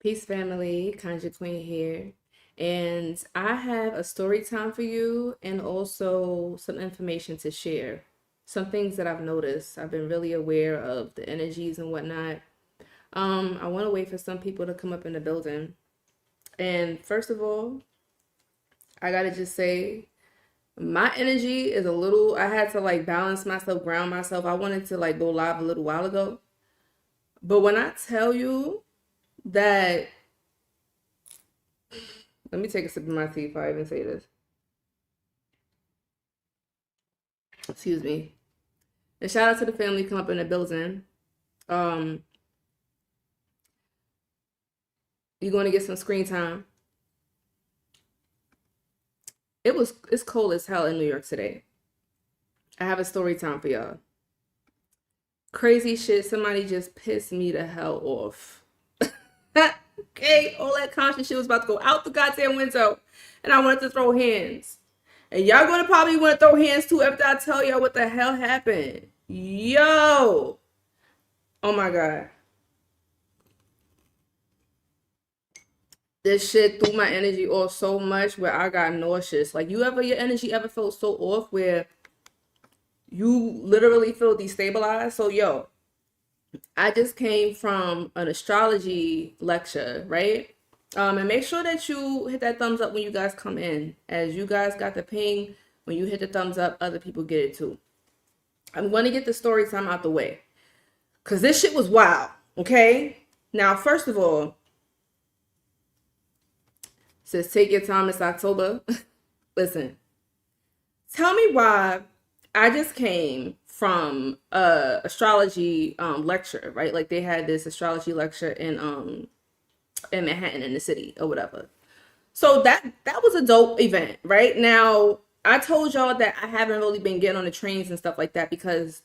Peace family, Conjure Queen here. And I have a story time for you and also some information to share. Some things that I've noticed. I've been really aware of the energies and whatnot. I want to wait for some people to come up in the building. And first of all, I gotta just say my energy is a little, I had to like balance myself, ground myself. I wanted to like go live a little while ago. But when I tell you that let me take a sip of my tea before I even say this. Excuse me. And shout out to the family come up in the building. Um, you're going to get some screen time. It's cold as hell in New York today. I have a story time for y'all. Crazy shit. Somebody just pissed me the hell off. Okay, all that conscious shit was about to go out the goddamn window, and I wanted to throw hands. And y'all gonna probably want to throw hands too after I tell y'all what the hell happened. Yo! Oh my god. This shit threw my energy off so much where I got nauseous. Like, your energy ever felt so off where you literally feel destabilized? So, yo, I just came from an astrology lecture, right? And make sure that you hit that thumbs up when you guys come in. As you guys got the ping, when you hit the thumbs up, other people get it too. I'm going to get the story time out the way. Because this shit was wild, okay? Now, first of all, says take your time, it's October. Listen, tell me why I just came from a astrology lecture, right? Like they had this astrology lecture in Manhattan in the city or whatever. So that was a dope event, right? Now, I told y'all that I haven't really been getting on the trains and stuff like that because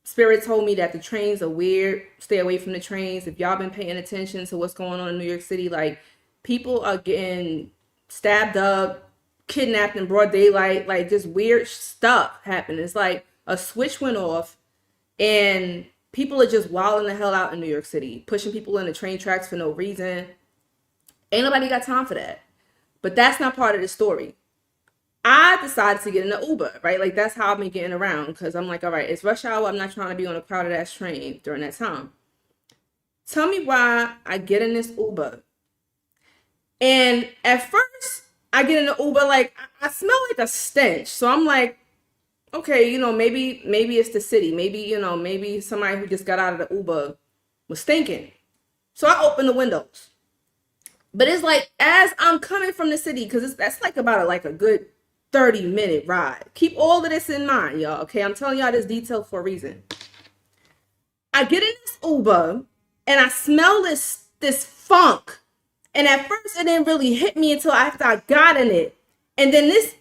Spirit told me that the trains are weird. Stay away from the trains. If y'all been paying attention to what's going on in New York City, like people are getting stabbed up, kidnapped in broad daylight, like just weird stuff happening. It's like a switch went off and people are just wilding the hell out in New York City, pushing people in the train tracks for no reason. Ain't nobody got time for that. But that's not part of the story. I decided to get in an Uber, right? Like that's how I've been getting around because I'm like, all right, it's rush hour. I'm not trying to be on a crowded ass train during that time. Tell me why I get in this Uber. And at first, I get in the Uber, like I smell like a stench. So I'm like, okay, maybe it's the city. Maybe somebody who just got out of the Uber was stinking. So I open the windows. But it's like as I'm coming from the city, because that's like about a good 30-minute ride. Keep all of this in mind, y'all. Okay, I'm telling y'all this detail for a reason. I get in this Uber and I smell this funk. And at first it didn't really hit me until after I got in it. And then this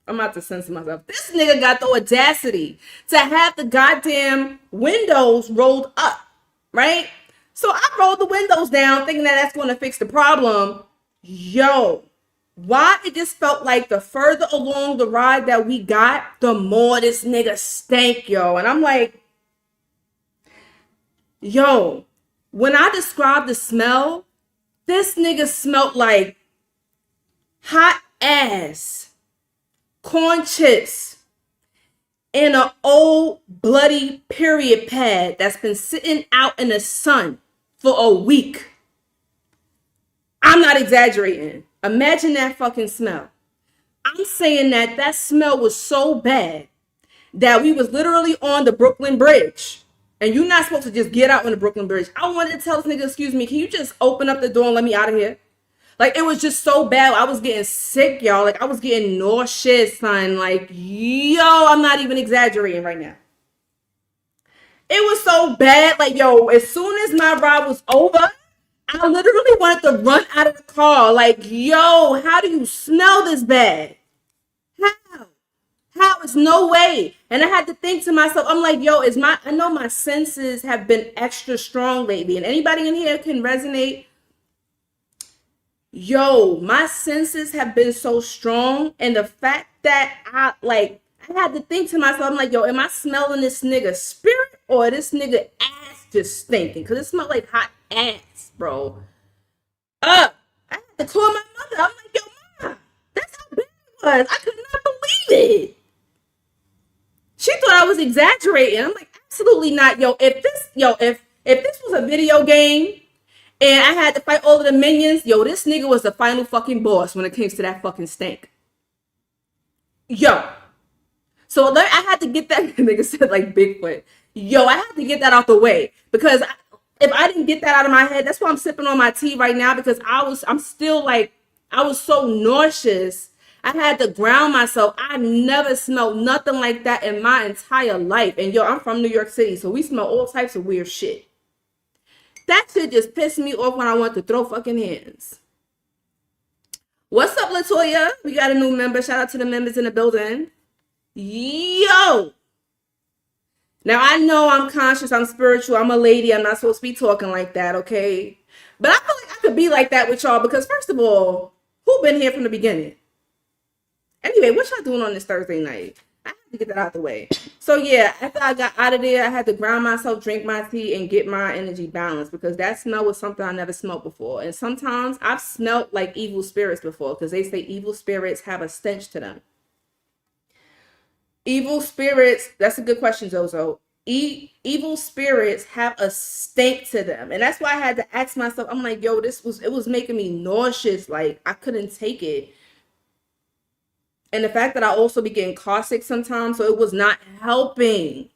I'm about to censor myself. This nigga got the audacity to have the goddamn windows rolled up, right? So I rolled the windows down thinking that that's going to fix the problem. Yo, why it just felt like the further along the ride that we got, the more this nigga stank, yo. And I'm like, yo, when I describe the smell, this nigga smelled like hot ass, corn chips, and an old bloody period pad that's been sitting out in the sun for a week. I'm not exaggerating. Imagine that fucking smell. I'm saying that smell was so bad that we was literally on the Brooklyn Bridge. And you're not supposed to just get out on the Brooklyn Bridge. I wanted to tell this nigga, excuse me, can you just open up the door and let me out of here? Like, it was just so bad. I was getting sick, y'all. Like, I was getting nauseous, son. Like, yo, I'm not even exaggerating right now. It was so bad. Like, yo, as soon as my ride was over, I literally wanted to run out of the car. Like, yo, how do you smell this bad? How is no way? And I had to think to myself, I'm like, yo, I know my senses have been extra strong lately. And anybody in here can resonate. Yo, my senses have been so strong. And the fact that I had to think to myself, I'm like, yo, am I smelling this nigga spirit or this nigga ass just stinking? Because it smelled like hot ass, bro. I had to call my mother. I'm like, yo, mom, that's how bad it was. I could not believe it. She thought I was exaggerating. I'm like, absolutely not, yo. If this was a video game and I had to fight all of the minions, yo, this nigga was the final fucking boss when it came to that fucking stank. Yo. So I had to get that nigga said like Bigfoot. Yo, I had to get that out the way because if I didn't get that out of my head, that's why I'm sipping on my tea right now because I'm still like, I was so nauseous. I had to ground myself. I never smelled nothing like that in my entire life. And yo, I'm from New York City, so we smell all types of weird shit. That shit just pissed me off when I want to throw fucking hands. What's up, Latoya? We got a new member. Shout out to the members in the building. Yo! Now, I know I'm conscious, I'm spiritual, I'm a lady, I'm not supposed to be talking like that, okay? But I feel like I could be like that with y'all because, first of all, who been here from the beginning? Anyway, what y'all doing on this Thursday night? I had to get that out the way. So, yeah, after I got out of there, I had to ground myself, drink my tea, and get my energy balanced because that smell was something I never smelled before. And sometimes I've smelled like evil spirits before because they say evil spirits have a stench to them. Evil spirits, that's a good question, Zozo. Evil spirits have a stink to them. And that's why I had to ask myself, I'm like, yo, it was making me nauseous. Like, I couldn't take it. And the fact that I also be getting caustic sometimes, so it was not helping.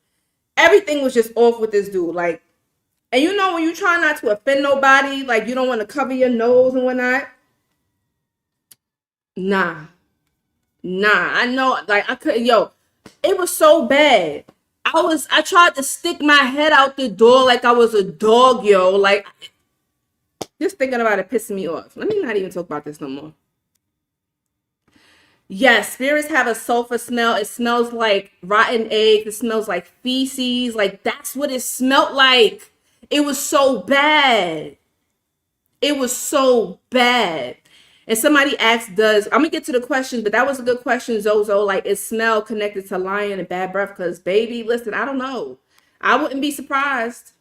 Everything was just off with this dude. Like, and you know, when you try not to offend nobody, like you don't want to cover your nose and whatnot. Nah. I know, like I couldn't, yo, it was so bad. I tried to stick my head out the door like I was a dog, yo. Like, just thinking about it pissing me off. Let me not even talk about this no more. Yes, spirits have a sulfur smell. It smells like rotten eggs. It smells like feces. Like, that's what it smelled like. It was so bad. It was so bad. And somebody asked, I'm going to get to the questions, but that was a good question, Zozo. Like, is smell connected to lying and bad breath? Because, baby, listen, I don't know. I wouldn't be surprised.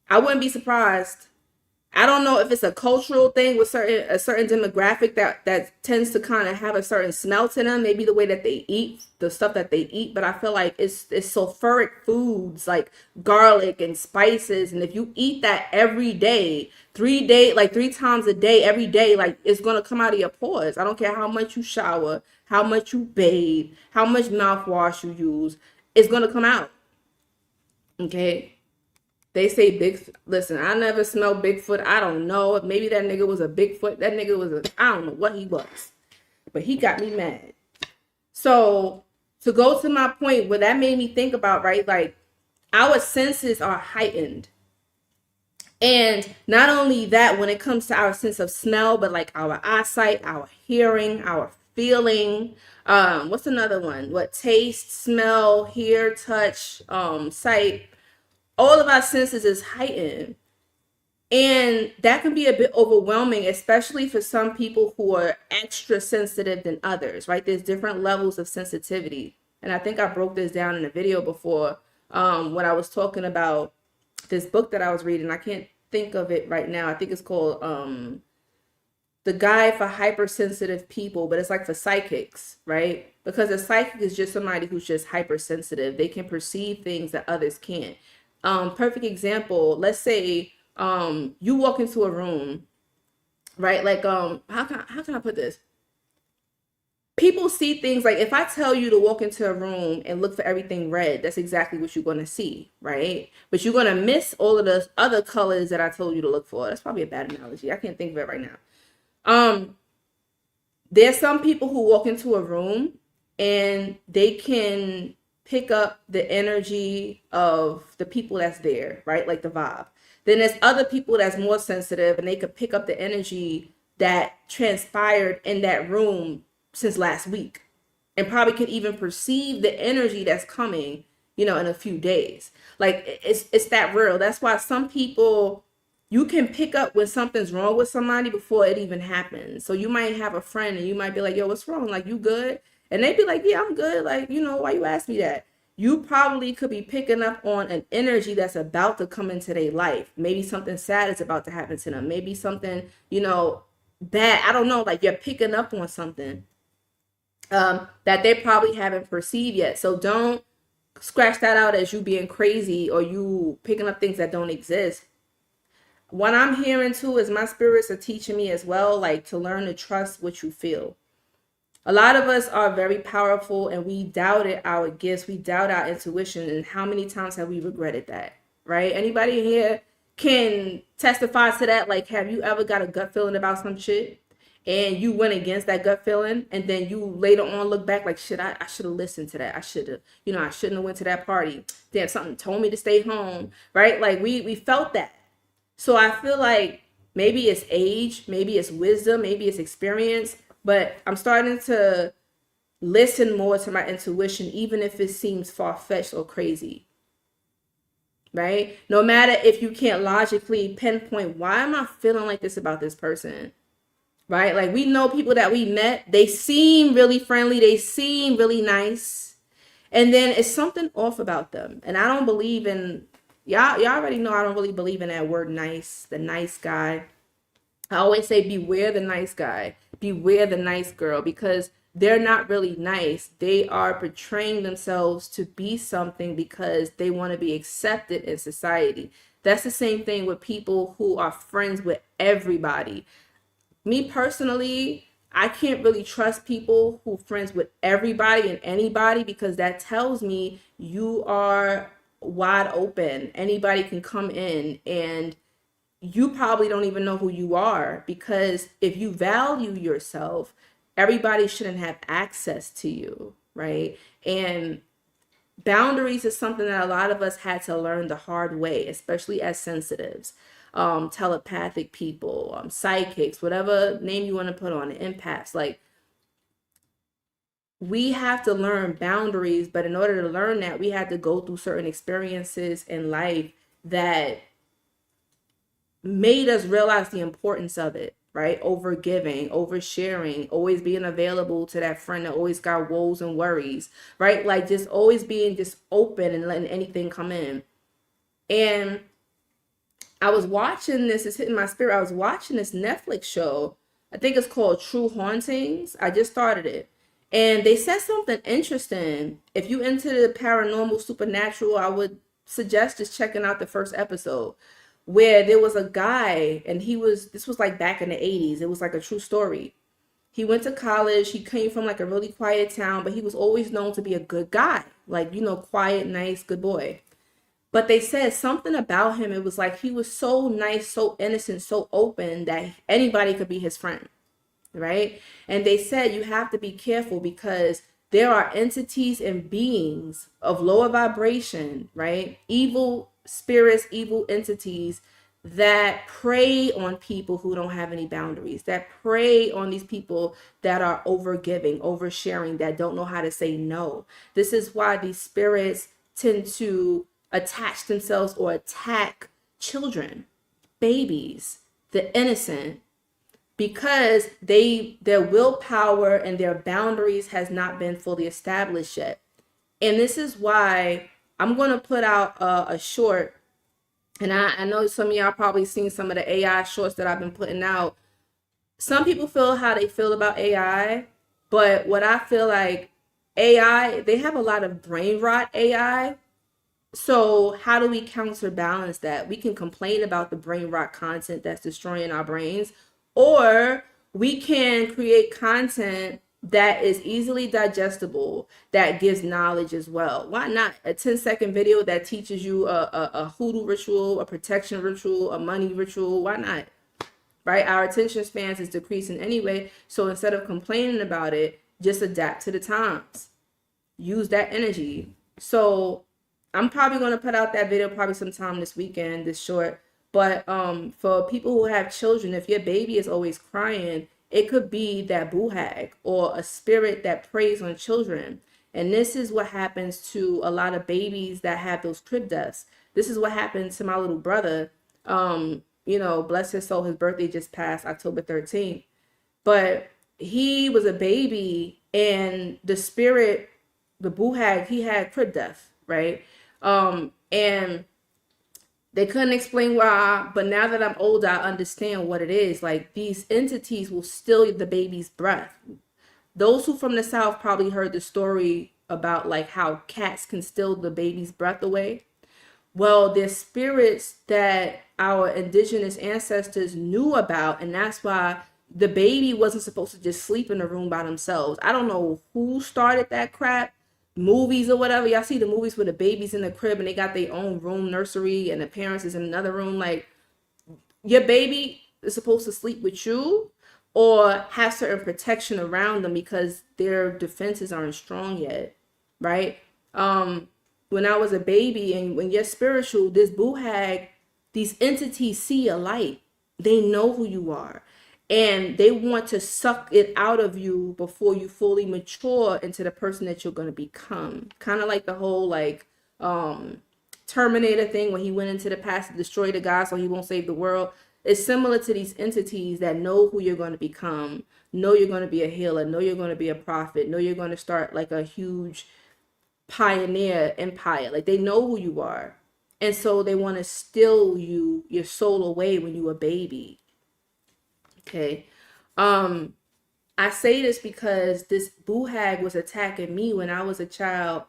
I don't know if it's a cultural thing with a certain demographic that tends to kind of have a certain smell to them. Maybe the way that they eat, the stuff that they eat. But I feel like it's sulfuric foods like garlic and spices. And if you eat that every day, 3 times a day, every day, like it's going to come out of your pores. I don't care how much you shower, how much you bathe, how much mouthwash you use. It's going to come out. Okay. They say listen, I never smelled Bigfoot. I don't know. Maybe that nigga was a Bigfoot. That nigga was I don't know what he was. But he got me mad. So to go to my point, what that made me think about, right? Like our senses are heightened. And not only that, when it comes to our sense of smell, but like our eyesight, our hearing, our feeling. What's another one? What taste, smell, hear, touch, sight. All of our senses is heightened. And that can be a bit overwhelming, especially for some people who are extra sensitive than others, right? There's different levels of sensitivity. And I think I broke this down in a video before when I was talking about this book that I was reading. I can't think of it right now. I think it's called The Guide for Hypersensitive People, but it's like for psychics, right? Because a psychic is just somebody who's just hypersensitive. They can perceive things that others can't. Perfect example, let's say you walk into a room, right? Like how can I put this? People see things like if I tell you to walk into a room and look for everything red, that's exactly what you're going to see, right? But you're going to miss all of the other colors that I told you to look for. That's probably a bad analogy. I can't think of it right now. There's some people who walk into a room and they can pick up the energy of the people that's there, right? Like the vibe. Then there's other people that's more sensitive and they could pick up the energy that transpired in that room since last week and probably could even perceive the energy that's coming, in a few days. Like it's that real. That's why some people, you can pick up when something's wrong with somebody before it even happens. So you might have a friend and you might be like, yo, what's wrong? Like, you good? And they'd be like, yeah, I'm good. Like, why you ask me that? you probably could be picking up on an energy that's about to come into their life. Maybe something sad is about to happen to them. Maybe something, bad. I don't know. Like you're picking up on something that they probably haven't perceived yet. So don't scratch that out as you being crazy or you picking up things that don't exist. What I'm hearing too is my spirits are teaching me as well, like to learn to trust what you feel. A lot of us are very powerful and we doubted our gifts. We doubt our intuition. And how many times have we regretted that? Right? Anybody here can testify to that? Like, have you ever got a gut feeling about some shit and you went against that gut feeling and then you later on look back like, shit, I should have listened to that. I should have, I shouldn't have went to that party. Damn, something told me to stay home. Right? Like we felt that. So I feel like maybe it's age, maybe it's wisdom, maybe it's experience, but I'm starting to listen more to my intuition, even if it seems far-fetched or crazy, right? No matter if you can't logically pinpoint, why am I feeling like this about this person, right? Like we know people that we met, they seem really friendly, they seem really nice, and then it's something off about them. And I don't believe in, y'all already know I don't really believe in that word nice, the nice guy. I always say beware the nice guy, beware the nice girl, because they're not really nice. They are portraying themselves to be something because they want to be accepted in society. That's the same thing with people who are friends with everybody. Me personally, I can't really trust people who are friends with everybody and anybody, because that tells me you are wide open. Anybody can come in and you probably don't even know who you are, because if you value yourself, everybody shouldn't have access to you, right? And boundaries is something that a lot of us had to learn the hard way, especially as sensitives, telepathic people, psychics, whatever name you want to put on it, empaths. Like we have to learn boundaries, but in order to learn that, we had to go through certain experiences in life that made us realize the importance of it, right? Over giving, over sharing, always being available to that friend that always got woes and worries, right? Like just always being just open and letting anything come in. And I was watching this, it's hitting my spirit. I was watching this Netflix show. I think it's called True Hauntings. I just started it. And they said something interesting. If you into the paranormal, supernatural, I would suggest just checking out the first episode, where there was a guy and this was like back in the 80s. It was like a true story. He went to college. He came from like a really quiet town, but he was always known to be a good guy. Like, quiet, nice, good boy. But they said something about him. It was like he was so nice, so innocent, so open that anybody could be his friend, right? And they said you have to be careful because there are entities and beings of lower vibration, right? Evil spirits, evil entities that prey on people who don't have any boundaries, that prey on these people that are overgiving, oversharing, that don't know how to say no. This is why these spirits tend to attach themselves or attack children, babies, the innocent, because their willpower and their boundaries has not been fully established yet. And this is why I'm going to put out a short, and I know some of y'all probably seen some of the AI shorts that I've been putting out. Some people feel how they feel about AI, but what I feel like AI, they have a lot of brain rot AI. So how do we counterbalance that? We can complain about the brain rot content that's destroying our brains, or we can create content that is easily digestible, that gives knowledge as well. Why not? A 10-second video that teaches you a hoodoo ritual, a protection ritual, a money ritual. Why not? Right? Our attention spans is decreasing anyway. So instead of complaining about it, just adapt to the times. Use that energy. So I'm probably going to put out that video probably sometime this weekend, this short. But for people who have children, if your baby is always crying, it could be that boo hag or a spirit that preys on children. And this is what happens to a lot of babies that have those crib deaths. This is what happened to my little brother. Bless his soul, his birthday just passed October 13th. But he was a baby and the spirit the boo he had crib death, right? And they couldn't explain why, but now that I'm older, I understand what it is. Like, these entities will steal the baby's breath. Those who from the South probably heard the story about like how cats can steal the baby's breath away. Well, there's spirits that our indigenous ancestors knew about, and that's why the baby wasn't supposed to just sleep in a room by themselves. I don't know who started that crap, movies or whatever. Y'all see the movies where the baby's in the crib and they got their own room, nursery, and the parents is in another room. Like, your baby is supposed to sleep with you or have certain protection around them because their defenses aren't strong yet, right? When I was a baby and when you're spiritual, this boo hag, these entities see a light. They know who you are. And they want to suck it out of you before you fully mature into the person that you're going to become. Kind of like the whole like Terminator thing when he went into the past to destroy the guy so he won't save the world. It's similar to these entities that know who you're going to become, know you're going to be a healer, know you're going to be a prophet, know you're going to start like a huge pioneer empire. Like, they know who you are. And so they want to steal your soul away when you a baby. Okay. I say this because this boo hag was attacking me when I was a child,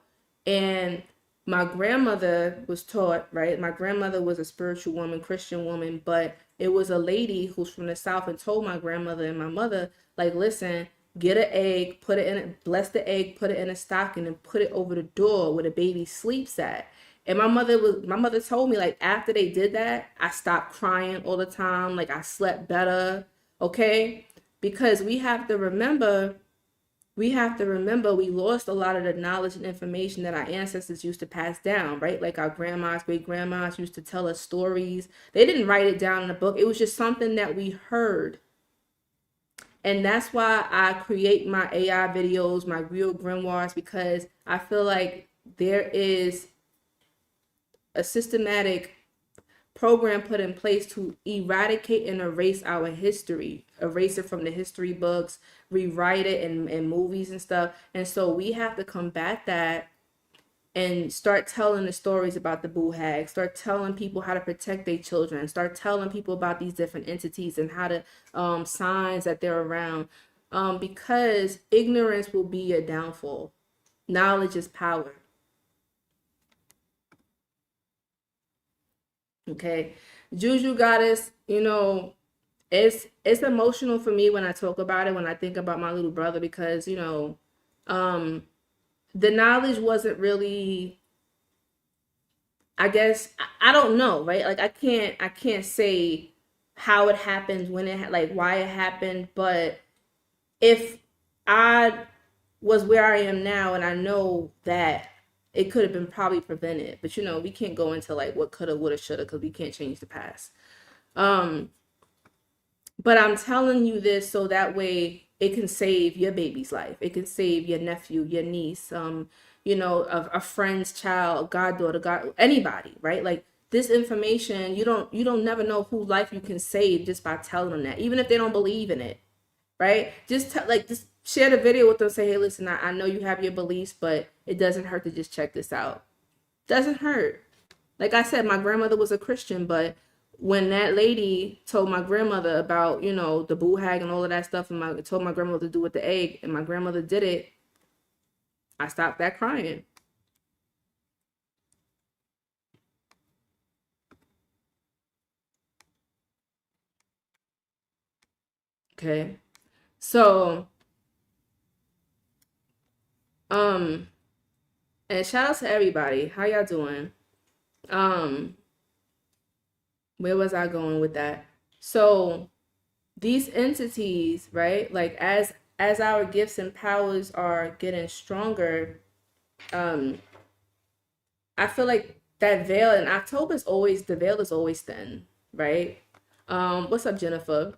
and my grandmother was taught, right? My grandmother was a spiritual woman, Christian woman, but it was a lady who's from the South and told my grandmother and my mother, like, listen, get an egg, put it in it, bless the egg, put it in a stocking and put it over the door where the baby sleeps at. And my mother told me, like, after they did that, I stopped crying all the time. Like, I slept better. Okay. Because we have to remember we lost a lot of the knowledge and information that our ancestors used to pass down, right? Like, our grandmas, great grandmas used to tell us stories. They didn't write it down in a book. It was just something that we heard. And that's why I create my AI videos, my real grimoires, because I feel like there is a systematic program put in place to eradicate and erase our history, erase it from the history books, rewrite it in movies and stuff. And so we have to combat that and start telling the stories about the boo hag, start telling people how to protect their children, start telling people about these different entities and how to signs that they're around, because ignorance will be a downfall. Knowledge is power. Okay. Juju goddess, it's emotional for me when I talk about it, when I think about my little brother, because the knowledge wasn't really, I guess, I don't know, right? Like, I can't say how it happened, when like why it happened, but if I was where I am now and I know that it could have been probably prevented, but we can't go into like what coulda, woulda, shoulda, because we can't change the past. But I'm telling you this so that way it can save your baby's life. It can save your nephew, your niece, a friend's child, goddaughter, anybody, right? Like, this information, you don't never know whose life you can save just by telling them that, even if they don't believe in it, right? Just share the video with them. Say, hey, listen, I know you have your beliefs, but it doesn't hurt to just check this out. Doesn't hurt. Like I said, my grandmother was a Christian, but when that lady told my grandmother about, the boo hag and all of that stuff, and told my grandmother to do with the egg, and my grandmother did it, I stopped that crying. Okay. So, and shout out to everybody. How y'all doing? Where was I going with that? So, these entities, right? Like, as our gifts and powers are getting stronger, I feel like that veil in October the veil is always thin, right? What's up, Jennifer?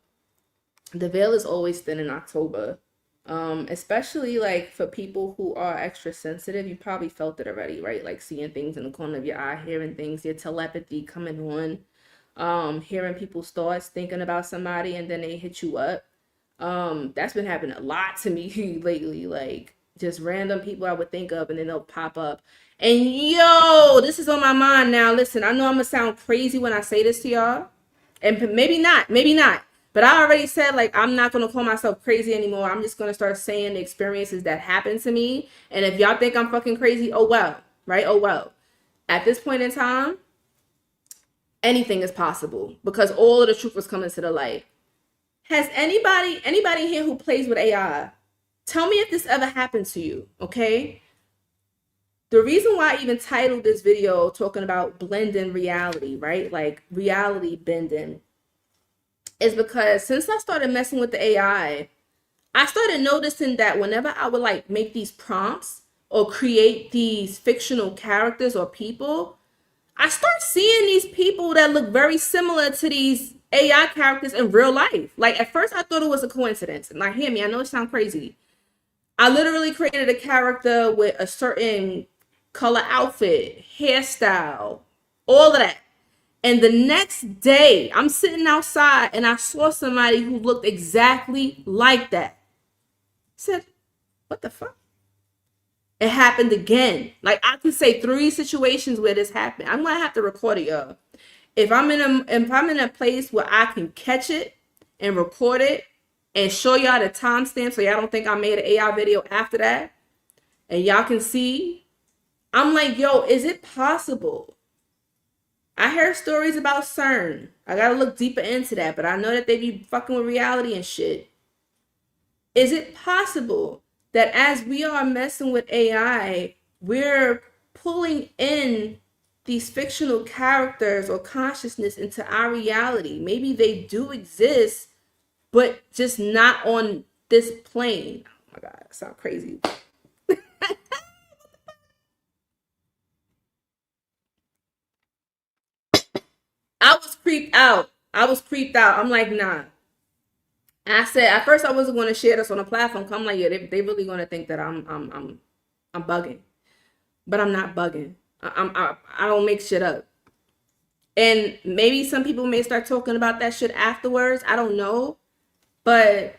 The veil is always thin in October. Especially like for people who are extra sensitive, you probably felt it already, right? Like, seeing things in the corner of your eye, hearing things, your telepathy coming on, hearing people's thoughts, thinking about somebody, and then they hit you up. That's been happening a lot to me lately. Like, just random people I would think of, and then they'll pop up. And yo, this is on my mind now. Listen, I know I'm gonna sound crazy when I say this to y'all, and maybe not, maybe not. But I already said, like, I'm not gonna call myself crazy anymore. I'm just gonna start saying the experiences that happened to me. And if y'all think I'm fucking crazy, oh well, right? Oh well. At this point in time, anything is possible because all of the truth was coming to the light. Has anybody here who plays with AI, tell me if this ever happened to you, okay? The reason why I even titled this video talking about blending reality, right? Like reality bending, is because since I started messing with the AI, I started noticing that whenever I would like make these prompts or create these fictional characters or people, I start seeing these people that look very similar to these AI characters in real life. Like at first I thought it was a coincidence. And like, hear me, I know it sounds crazy. I literally created a character with a certain color outfit, hairstyle, all of that. And the next day, I'm sitting outside and I saw somebody who looked exactly like that. I said, what the fuck? It happened again. Like I could say 3 situations where this happened. I'm gonna have to record it, y'all. If I'm in a place where I can catch it and record it and show y'all the timestamp so y'all don't think I made an AI video after that, and y'all can see, I'm like, yo, is it possible? I heard stories about CERN. I gotta look deeper into that, but I know that they be fucking with reality and shit. Is it possible that as we are messing with AI, we're pulling in these fictional characters or consciousness into our reality? Maybe they do exist, but just not on this plane. Oh my God, that sounds crazy. I was creeped out. I'm like, nah. I said at first I wasn't going to share this on a platform. I'm like, yeah, they really going to think that I'm bugging, but I'm not bugging. I don't make shit up. And maybe some people may start talking about that shit afterwards. I don't know, but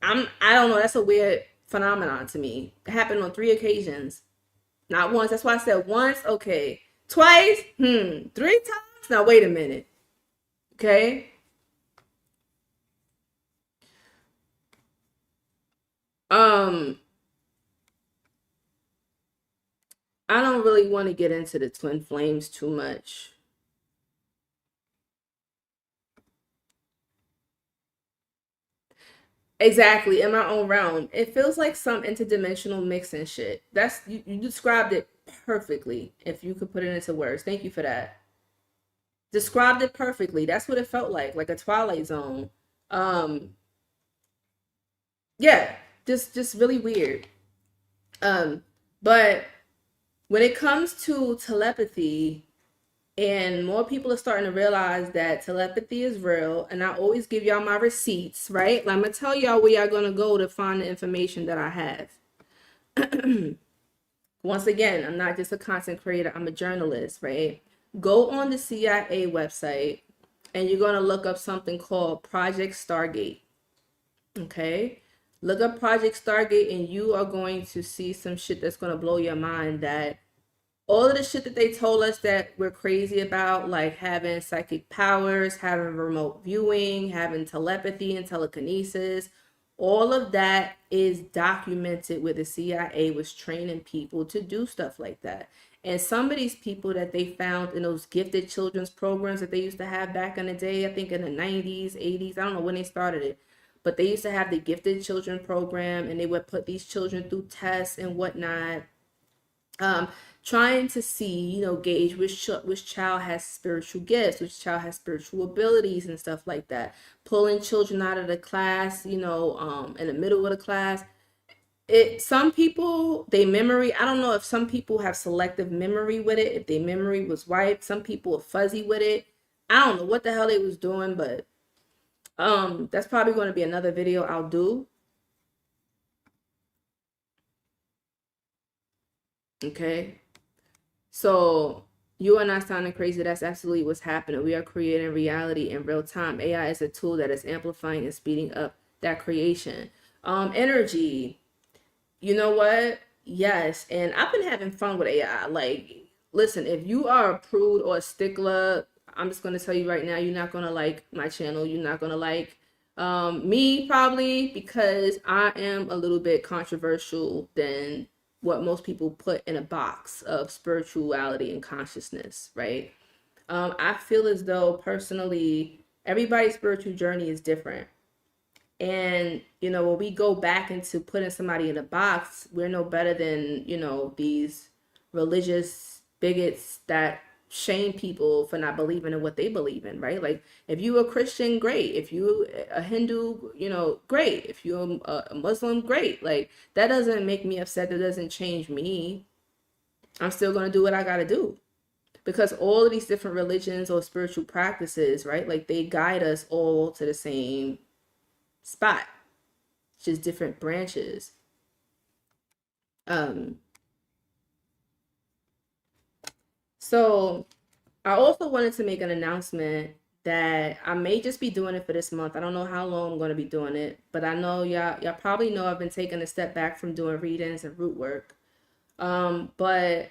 I don't know. That's a weird phenomenon to me. It happened on 3 occasions, not once. That's why I said once. Okay, twice. 3 times. Now wait a minute. Okay. Um, I don't really want to get into the twin flames too much. Exactly, in my own realm. It feels like some interdimensional mix and shit. That's you described it perfectly. If you could put it into words. Thank you for that. Described it perfectly. That's what it felt like a Twilight Zone. Um, yeah, just really weird. Um, but when it comes to telepathy, and more people are starting to realize that telepathy is real, and I always give y'all my receipts, right? I'm gonna tell y'all where y'all gonna go to find the information that I have. Once again, I'm not just a content creator, I'm a journalist, right? Go on the CIA website and you're gonna look up something called Project Stargate. Okay, look up Project Stargate and you are going to see some shit that's gonna blow your mind. That all of the shit that they told us that we're crazy about, like having psychic powers, having remote viewing, having telepathy and telekinesis, all of that is documented where the CIA was training people to do stuff like that. And some of these people that they found in those gifted children's programs that they used to have back in the day, I think in the 90s, 80s, I don't know when they started it, but they used to have the gifted children program and they would put these children through tests and whatnot, um, trying to see, gauge which child has spiritual gifts, which child has spiritual abilities and stuff like that. Pulling children out of the class, in the middle of the class. Some people, they memory, I don't know if some people have selective memory with it, if their memory was wiped. Some people are fuzzy with it. I don't know what the hell they was doing, but that's probably going to be another video I'll do. Okay. So you are not sounding crazy. That's absolutely what's happening. We are creating reality in real time. AI is a tool that is amplifying and speeding up that creation. Energy. You know what? Yes, and I've been having fun with AI. Like, listen, if you are a prude or a stickler, I'm just gonna tell you right now, you're not gonna like my channel. You're not gonna like me probably because I am a little bit controversial than what most people put in a box of spirituality and consciousness, right? I feel as though personally, everybody's spiritual journey is different. And, when we go back into putting somebody in a box, we're no better than, these religious bigots that shame people for not believing in what they believe in, right? Like, if you a Christian, great. If you a Hindu, great. If you're a Muslim, great. Like, that doesn't make me upset. That doesn't change me. I'm still going to do what I got to do. Because all of these different religions or spiritual practices, right? Like, they guide us all to the same spot, just different branches. Um, so I also wanted to make an announcement that I may just be doing it for this month. I don't know how long I'm going to be doing it, but I know y'all probably know I've been taking a step back from doing readings and root work. But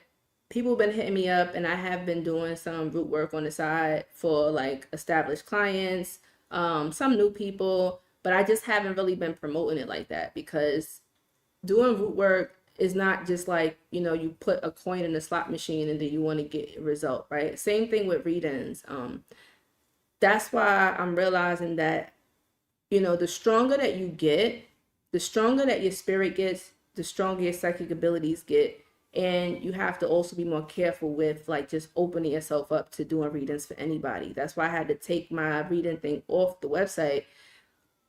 people have been hitting me up, and I have been doing some root work on the side for like established clients, some new people, but I just haven't really been promoting it like that because doing root work is not just like, you put a coin in a slot machine and then you want to get a result, right? Same thing with readings. That's why I'm realizing that, the stronger that you get, the stronger that your spirit gets, the stronger your psychic abilities get. And you have to also be more careful with like just opening yourself up to doing readings for anybody. That's why I had to take my reading thing off the website,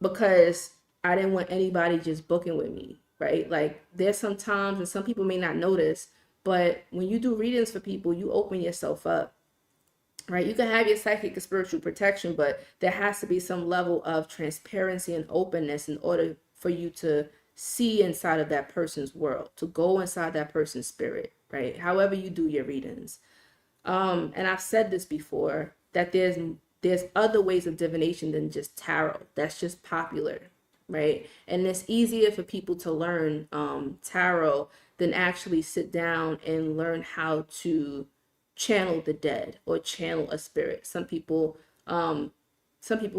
because I didn't want anybody just booking with me, right? Like, there's some times, and some people may not notice, but when you do readings for people, you open yourself up, right? You can have your psychic and spiritual protection, but there has to be some level of transparency and openness in order for you to see inside of that person's world, to go inside that person's spirit, right? However you do your readings. And I've said this before, that there's other ways of divination than just tarot. That's just popular, right? And it's easier for people to learn tarot than actually sit down and learn how to channel the dead or channel a spirit. Some people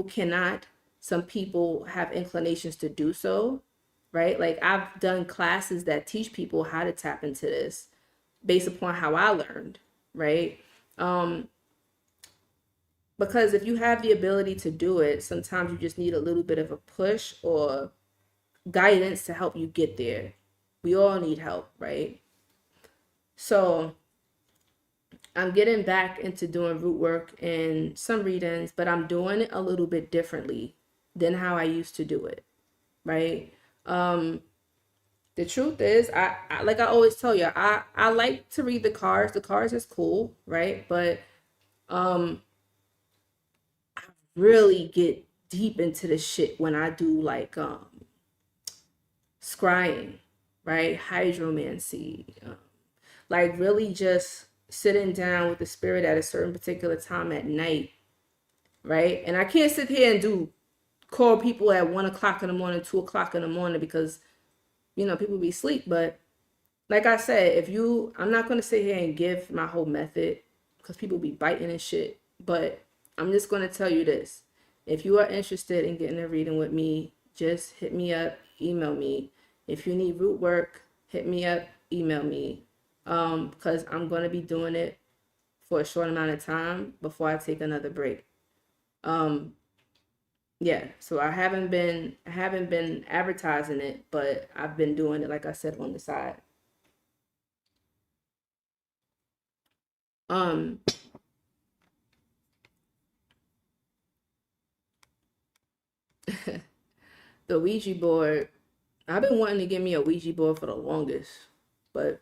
cannot. Some people have inclinations to do so, right? Like, I've done classes that teach people how to tap into this based upon how I learned, right? Um, because if you have the ability to do it, sometimes you just need a little bit of a push or guidance to help you get there. We all need help, right? So I'm getting back into doing root work and some readings, but I'm doing it a little bit differently than how I used to do it, right? The truth is, I like I always tell you, I like to read the cards. The cards is cool, right? But um really get deep into the shit when I do like scrying, right? Hydromancy, like really just sitting down with the spirit at a certain particular time at night, right? And I can't sit here and do call people at 1 o'clock in the morning, 2 o'clock in the morning, because people be asleep. But like I said, I'm not gonna sit here and give my whole method because people be biting and shit. But I'm just gonna tell you this: if you are interested in getting a reading with me, just hit me up, email me. If you need root work, hit me up, email me. Because I'm gonna be doing it for a short amount of time before I take another break. Um, yeah, so I haven't been advertising it, but I've been doing it, like I said, on the side. Um, the Ouija board, I've been wanting to get me a Ouija board for the longest, but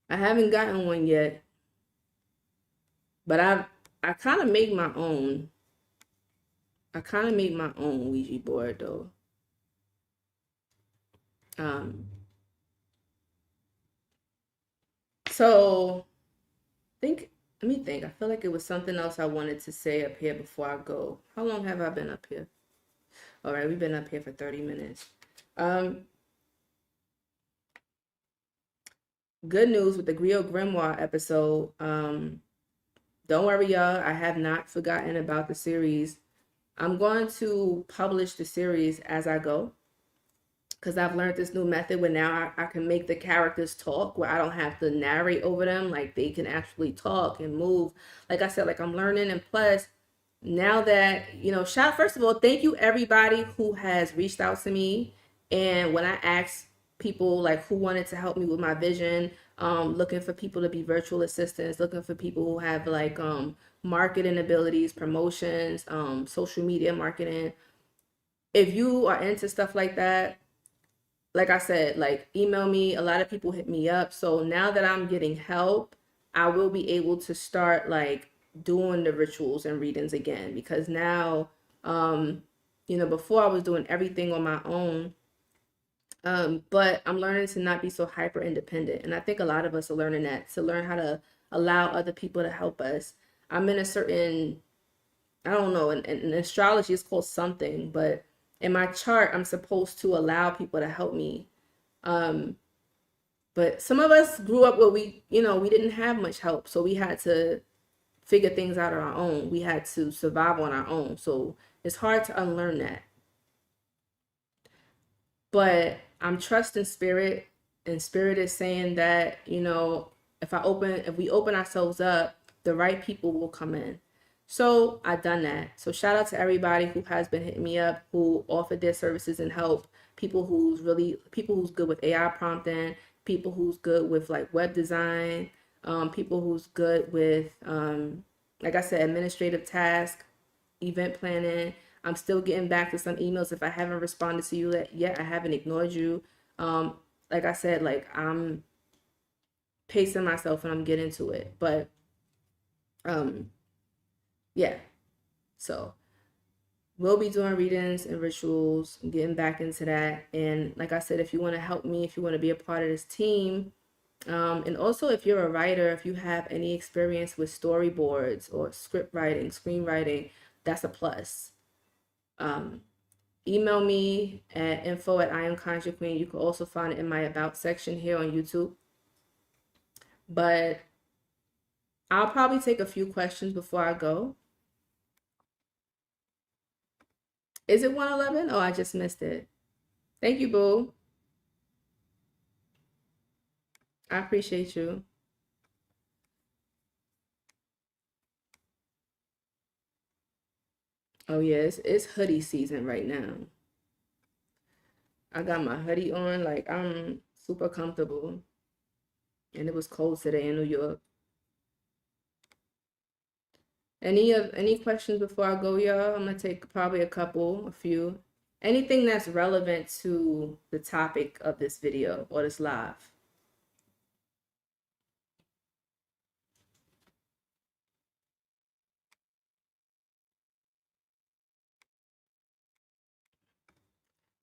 I haven't gotten one yet. But I kind of made my own. I kind of made my own Ouija board though. Um, so think let me think. I feel like it was something else I wanted to say up here before I go. How long have I been up here? All right, we've been up here for 30 minutes. Um, good news with the Griot Grimoire episode. Don't worry, y'all. I have not forgotten about the series. I'm going to publish the series as I go because I've learned this new method where now I can make the characters talk where I don't have to narrate over them. Like they can actually talk and move. Like I said, like I'm learning. And plus, now that, first of all, thank you everybody who has reached out to me. And when I asked people like who wanted to help me with my vision, looking for people to be virtual assistants, looking for people who have like marketing abilities, promotions, social media marketing. If you are into stuff like that, like I said, like email me. A lot of people hit me up. So now that I'm getting help, I will be able to start like doing the rituals and readings again because now, before I was doing everything on my own. But I'm learning to not be so hyper independent. And I think a lot of us are learning that, to learn how to allow other people to help us. I'm in a certain, I don't know, in astrology it's called something, but in my chart, I'm supposed to allow people to help me. Um, but some of us grew up where we didn't have much help. So we had to figure things out on our own. We had to survive on our own. So it's hard to unlearn that. But I'm trusting spirit, and spirit is saying that, if we open ourselves up, the right people will come in. So I done that. So shout out to everybody who has been hitting me up, who offered their services and help. People who's good with AI prompting, people who's good with like web design, people who's good with, like I said, administrative tasks, event planning. I'm still getting back to some emails. If I haven't responded to you yet, I haven't ignored you. Like I said, like I'm pacing myself and I'm getting to it. But yeah, so we'll be doing readings and rituals, getting back into that. And like I said, if you want to help me, if you want to be a part of this team, and also if you're a writer, if you have any experience with storyboards or script writing, screenwriting, that's a plus. Email me at info@IamConjureQueen. You can also find it in my about section here on YouTube. But I'll probably take a few questions before I go. Is it 111? Oh, I just missed it. Thank you, boo. I appreciate you. Oh, yes, it's hoodie season right now. I got my hoodie on, like I'm super comfortable. And it was cold today in New York. Any questions before I go, y'all? I'm gonna take probably a few. Anything that's relevant to the topic of this video or this live.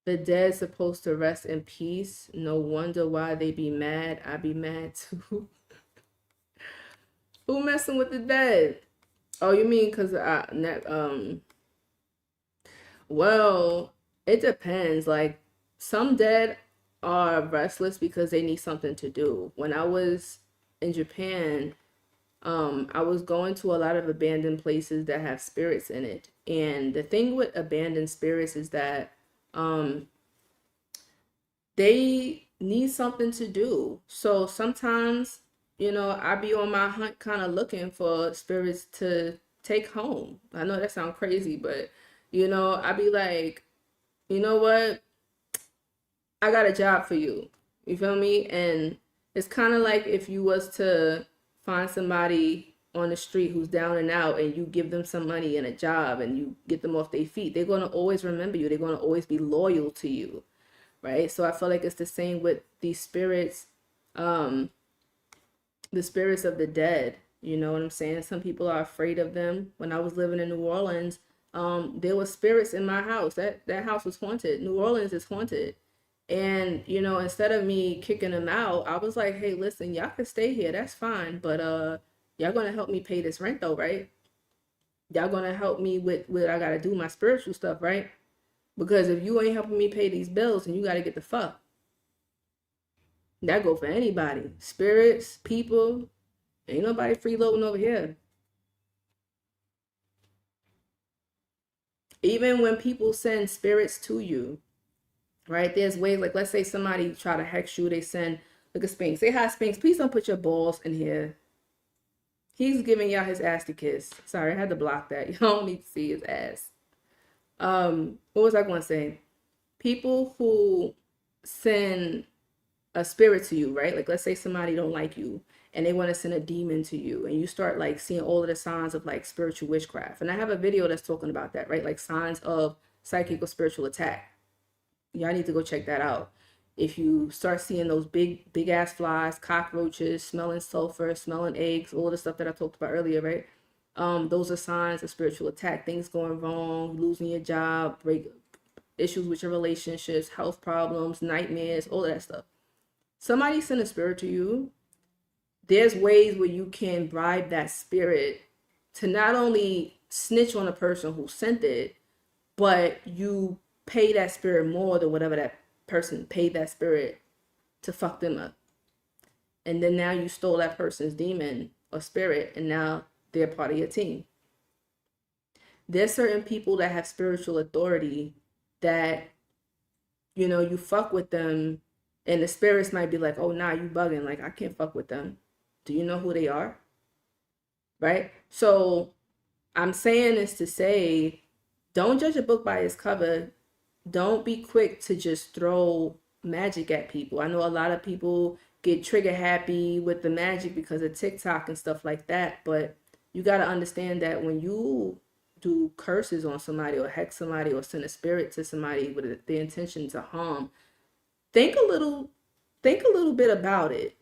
The dead supposed to rest in peace. No wonder why they be mad. I be mad too. Who messing with the dead? Oh, you mean because well, it depends. Like some dead are restless because they need something to do. When I was in Japan, I was going to a lot of abandoned places that have spirits in it. And the thing with abandoned spirits is that they need something to do. So sometimes, I be on my hunt kind of looking for spirits to take home. I know that sounds crazy, but I be like, you know what? I got a job for you. You feel me? And it's kind of like if you was to find somebody on the street who's down and out and you give them some money and a job and you get them off their feet, they're going to always remember you. They're going to always be loyal to you. Right? So I feel like it's the same with these spirits, the spirits of the dead. You know what I'm saying? Some people are afraid of them. When I was living in New Orleans, there were spirits in my house. That house was haunted. New Orleans is haunted. And, instead of me kicking them out, I was like, hey, listen, y'all can stay here. That's fine. But y'all gonna help me pay this rent though, right? Y'all gonna help me with what I gotta do, my spiritual stuff, right? Because if you ain't helping me pay these bills, then you gotta get the fuck. That go for anybody. Spirits, people. Ain't nobody freeloading over here. Even when people send spirits to you, right? There's ways, like let's say somebody try to hex you, they send, look at Sphinx. Say hi, Sphinx. Please don't put your balls in here. He's giving y'all his ass to kiss. Sorry, I had to block that. Y'all don't need to see his ass. What was I going to say? People who send a spirit to you, right? Like let's say somebody don't like you and they want to send a demon to you, and you start like seeing all of the signs of like spiritual witchcraft. And I have a video that's talking about that, right? Like signs of psychic or spiritual attack. Y'all need to go check that out. If you start seeing those big ass flies, cockroaches, smelling sulfur, smelling eggs, all the stuff that I talked about earlier, right? Those are signs of spiritual attack. Things going wrong, losing your job, issues with your relationships, health problems, nightmares, all of that stuff. Somebody sent a spirit to you. There's ways where you can bribe that spirit to not only snitch on the person who sent it, but you pay that spirit more than whatever that person paid that spirit to fuck them up. And then now you stole that person's demon or spirit, and now they're part of your team. There's certain people that have spiritual authority that, you know, you fuck with them and the spirits might be like, oh, nah, you bugging. Like, I can't fuck with them. Do you know who they are? Right? So I'm saying this to say, don't judge a book by its cover. Don't be quick to just throw magic at people. I know a lot of people get trigger happy with the magic because of TikTok and stuff like that. But you got to understand that when you do curses on somebody or hex somebody or send a spirit to somebody with the intention to harm, think a little bit about it.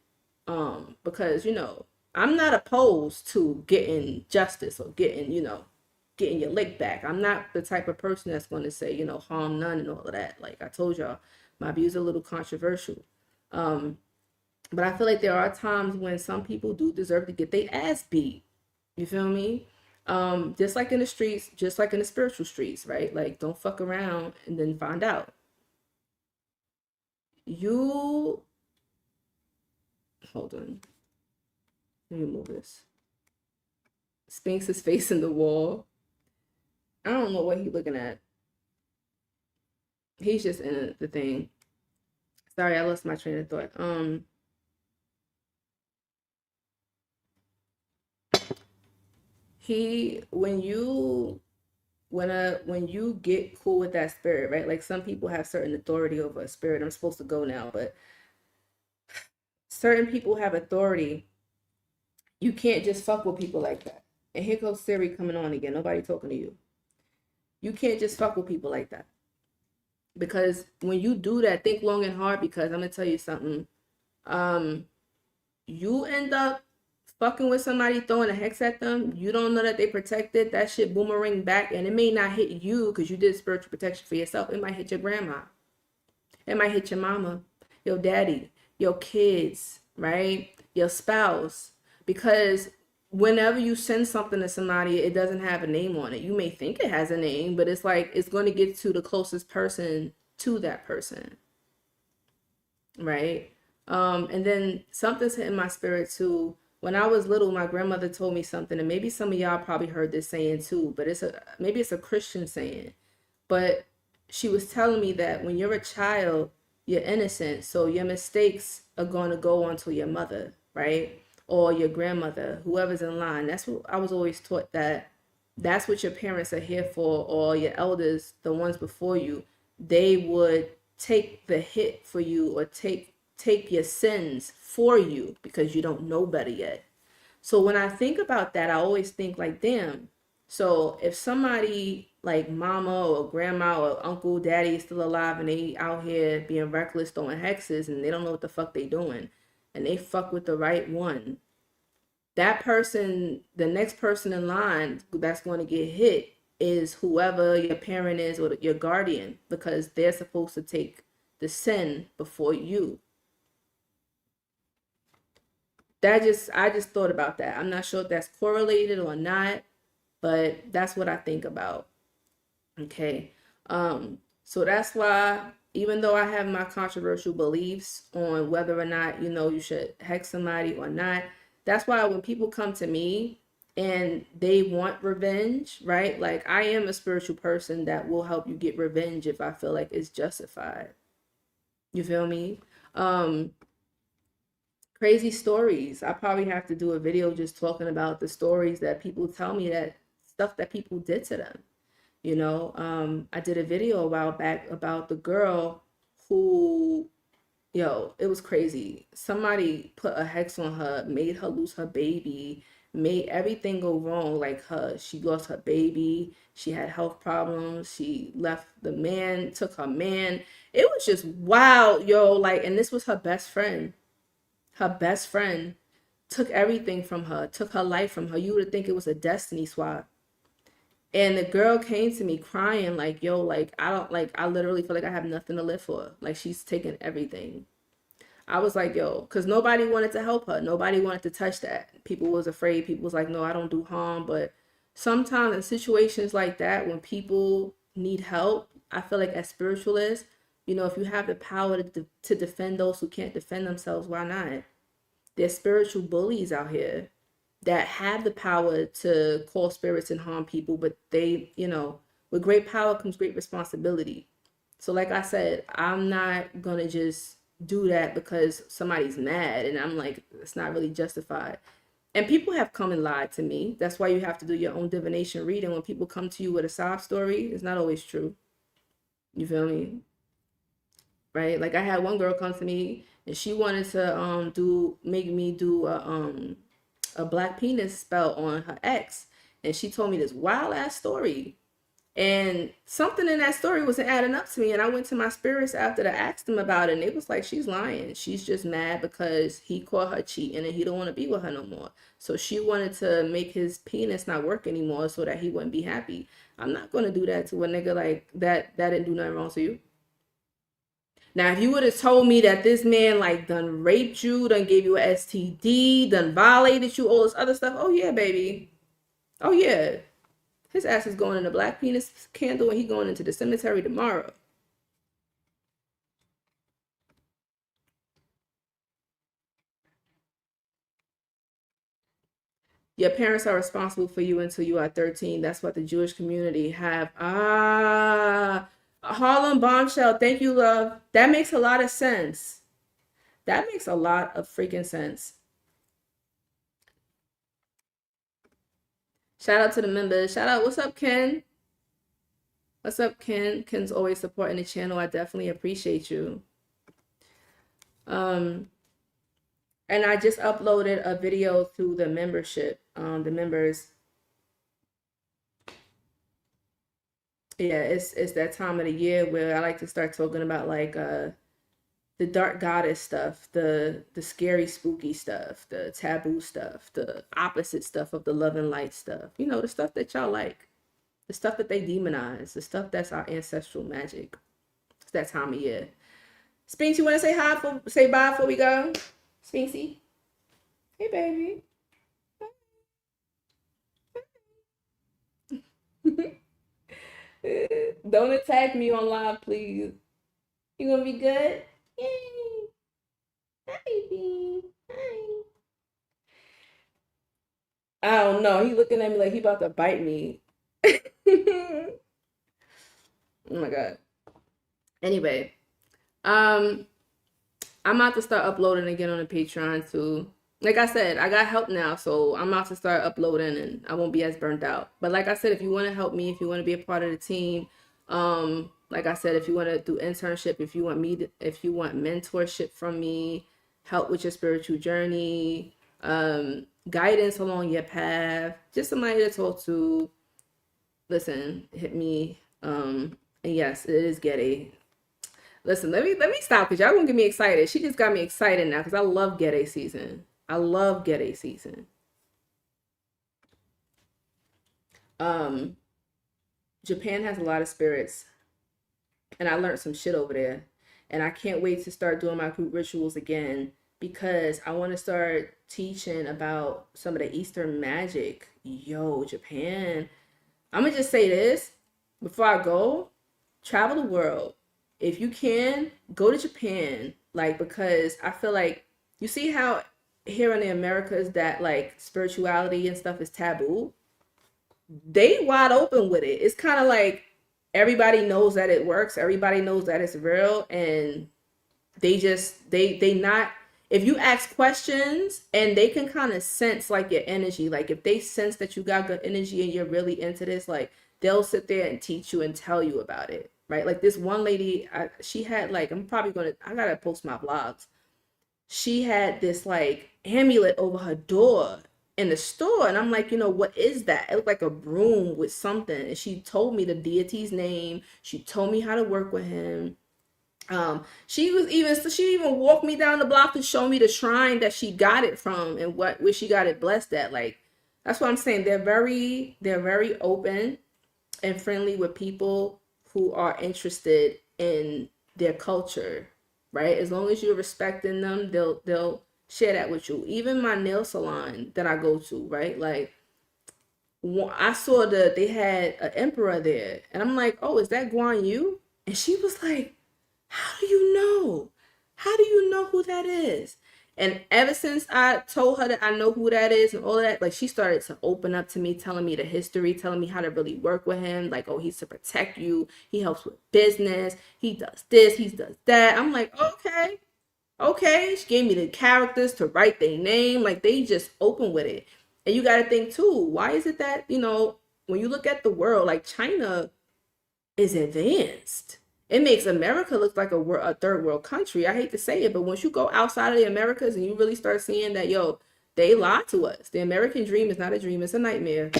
Because, you know, I'm not opposed to getting justice or getting your lick back. I'm not the type of person that's going to say, you know, harm none and all of that. Like I told y'all, my views are a little controversial. But I feel like there are times when some people do deserve to get their ass beat. You feel me? Just like in the streets, just like in the spiritual streets, right? Like, don't fuck around and then find out. Hold on. Let me move this. Sphinx is facing the wall. I don't know what he's looking at. He's just in the thing. Sorry, I lost my train of thought. When you get cool with that spirit, right? Like some people have certain authority over a spirit. I'm supposed to go now, but certain people have authority. You can't just fuck with people like that. And here goes Siri coming on again. Nobody talking to you. You can't just fuck with people like that. Because when you do that, think long and hard, because I'm gonna tell you something. You end up fucking with somebody, throwing a hex at them. You don't know that they protected. That shit boomerang back, and it may not hit you because you did spiritual protection for yourself. It might hit your grandma. It might hit your mama, your daddy, your kids, right? Your spouse. Because whenever you send something to somebody, it doesn't have a name on it. You may think it has a name, but it's like it's going to get to the closest person to that person, right? And then something's hitting my spirit too. When I was little, my grandmother told me something, and maybe some of y'all probably heard this saying too, but maybe it's a Christian saying. But she was telling me that when you're a child, you're innocent, so your mistakes are going to go onto your mother, right? Or your grandmother, whoever's in line. That's what I was always taught, that that's what your parents are here for, or your elders, the ones before you. They would take the hit for you, or take your sins for you, because you don't know better yet. So when I think about that, I always think like, damn. So if somebody like mama or grandma or uncle, daddy is still alive and they out here being reckless, throwing hexes, and they don't know what the fuck they doing, and they fuck with the right one, that person, the next person in line that's going to get hit is whoever your parent is or your guardian, because they're supposed to take the sin before you. I just thought about that. I'm not sure if that's correlated or not, but that's what I think about. Okay. So that's why even though I have my controversial beliefs on whether or not, you should hex somebody or not, that's why when people come to me and they want revenge, right? Like, I am a spiritual person that will help you get revenge if I feel like it's justified. You feel me? Um, Crazy stories. I probably have to do a video just talking about the stories that people tell me, that stuff that people did to them. I did a video a while back about the girl who, it was crazy. Somebody put a hex on her, made her lose her baby, made everything go wrong. Like, she lost her baby. She had health problems. She left the man, took her man. It was just wild, yo. Like, and this was her best friend. Her best friend took everything from her, took her life from her. You would think it was a destiny swap. And the girl came to me crying, like, yo, like, I don't, like, I literally feel like I have nothing to live for. Like, she's taken everything. I was like, yo, because nobody wanted to help her. Nobody wanted to touch that. People was afraid. People was like, no, I don't do harm. But sometimes in situations like that, when people need help, I feel like as spiritualists, if you have the power to defend those who can't defend themselves, why not? There's spiritual bullies out here that have the power to call spirits and harm people, but they, with great power comes great responsibility. So like I said, I'm not gonna just do that because somebody's mad and I'm like, it's not really justified. And people have come and lied to me. That's why you have to do your own divination reading. When people come to you with a sob story, it's not always true. You feel me? Right? Like, I had one girl come to me and she wanted to make me do a black penis spell on her ex, and she told me this wild ass story, and something in that story wasn't adding up to me. And I went to my spirits after to ask them about it, and it was like, she's lying. She's just mad because he caught her cheating and he don't want to be with her no more. So she wanted to make his penis not work anymore so that he wouldn't be happy. I'm not going to do that to a nigga like that. That didn't do nothing wrong to you. Now, if you would have told me that this man like done raped you, done gave you a STD, done violated you, all this other stuff, oh yeah, baby. Oh yeah. His ass is going in a black penis candle and he going into the cemetery tomorrow. Your parents are responsible for you until you are 13. That's what the Jewish community have. Harlem bombshell. Thank you, love. That makes a lot of sense. That makes a lot of freaking sense. Shout out to the members. Shout out. What's up, Ken? What's up, Ken? Ken's always supporting the channel. I definitely appreciate you. And I just uploaded a video to the membership. The members. Yeah, it's that time of the year where I like to start talking about like the dark goddess stuff, the scary spooky stuff, the taboo stuff, the opposite stuff of the love and light stuff. The stuff that y'all like. The stuff that they demonize, the stuff that's our ancestral magic. It's that time of year. Spinks, you want to say bye before we go? Spinksy? Hey, baby. Don't attack me on live, please. You gonna be good? Yay! Hi, baby. Hi. I don't know. He looking at me like he about to bite me. Oh my god. Anyway, I'm about to start uploading again on the Patreon too. Like I said, I got help now, so I'm about to start uploading and I won't be as burnt out. But like I said, if you want to help me, if you want to be a part of the team, like I said, if you want to do internship, if you want mentorship from me, help with your spiritual journey, guidance along your path, just somebody to talk to, listen, hit me. And yes, it is Getty. Listen, let me stop because y'all gonna get me excited. She just got me excited now because I love Getty season. I love Getty season. Japan has a lot of spirits, and I learned some shit over there. And I can't wait to start doing my group rituals again because I want to start teaching about some of the Eastern magic. Yo, Japan. I'm gonna just say this before I go: travel the world. if you can, go to Japan, like, because I feel like you see how here in the Americas that like spirituality and stuff is taboo. They wide open with it. It's kind of like everybody knows that it works. Everybody knows that it's real, and they not. If you ask questions and they can kind of sense like your energy, like if they sense that you got good energy and you're really into this, like they'll sit there and teach you and tell you about it, right? Like this one lady, she had like, I gotta post my vlogs. She had this like amulet over her door in the store, and I'm like, what is that? It looked like a broom with something, and she told me the deity's name. She told me how to work with him. She even walked me down the block to show me the shrine that she got it from and where she got it blessed at. Like, that's what I'm saying. They're very open and friendly with people who are interested in their culture, right? As long as you're respecting them, they'll share that with you. Even my nail salon that I go to, right? Like, I saw they had an emperor there, and I'm like, oh, is that Guan Yu? And she was like, how do you know? How do you know who that is? And ever since I told her that I know who that is and all of that, like she started to open up to me, telling me the history, telling me how to really work with him. Like, oh, he's to protect you. He helps with business. He does this. He does that. I'm like, okay. Okay. She gave me the characters to write their name. Like they just open with it. And you got to think too, why is it that, when you look at the world, like China is advanced. It makes America look like a third world country. I hate to say it, but once you go outside of the Americas and you really start seeing that, they lie to us. The American dream is not a dream, it's a nightmare.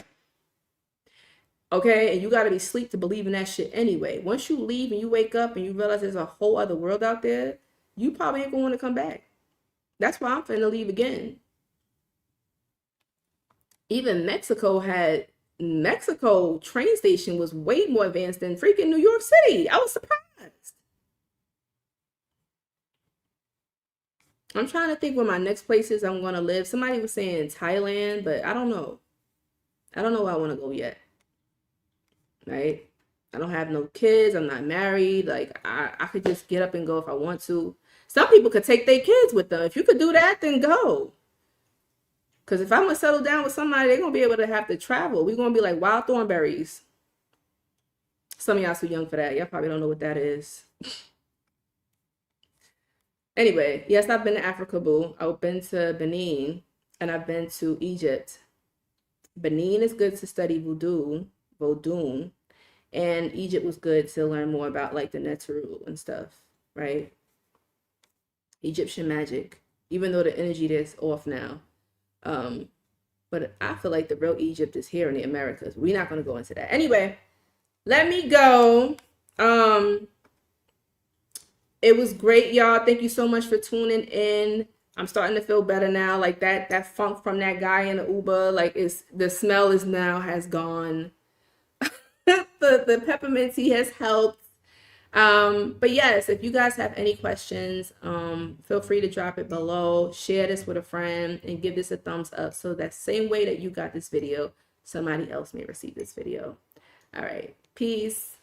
Okay, and you got to be asleep to believe in that shit anyway. Once you leave and you wake up and you realize there's a whole other world out there, you probably ain't going to come back. That's why I'm finna leave again. Even Mexico train station was way more advanced than freaking New York City. I was surprised. I'm trying to think where my next place is I'm going to live. Somebody was saying Thailand, but I don't know. I don't know where I want to go yet. Right? I don't have no kids. I'm not married. Like, I could just get up and go if I want to. Some people could take their kids with them. If you could do that, then go. Because if I'm going to settle down with somebody, they're going to be able to have to travel. We're going to be like wild thornberries. Some of y'all too young for that. Y'all probably don't know what that is. Anyway, yes, I've been to Africa, boo. I've been to Benin, and I've been to Egypt. Benin is good to study voodoo, and Egypt was good to learn more about like the Neteru and stuff, right? Egyptian magic, even though the energy there's off now. But I feel like the real Egypt is here in the Americas. We're not going to go into that. Anyway, let me go. It was great, y'all. Thank you so much for tuning in. I'm starting to feel better now. Like that funk from that guy in the Uber, like the smell has gone. the peppermint tea has helped. But yes, if you guys have any questions, feel free to drop it below. Share this with a friend and give this a thumbs up so that same way that you got this video, somebody else may receive this video. All right. Peace.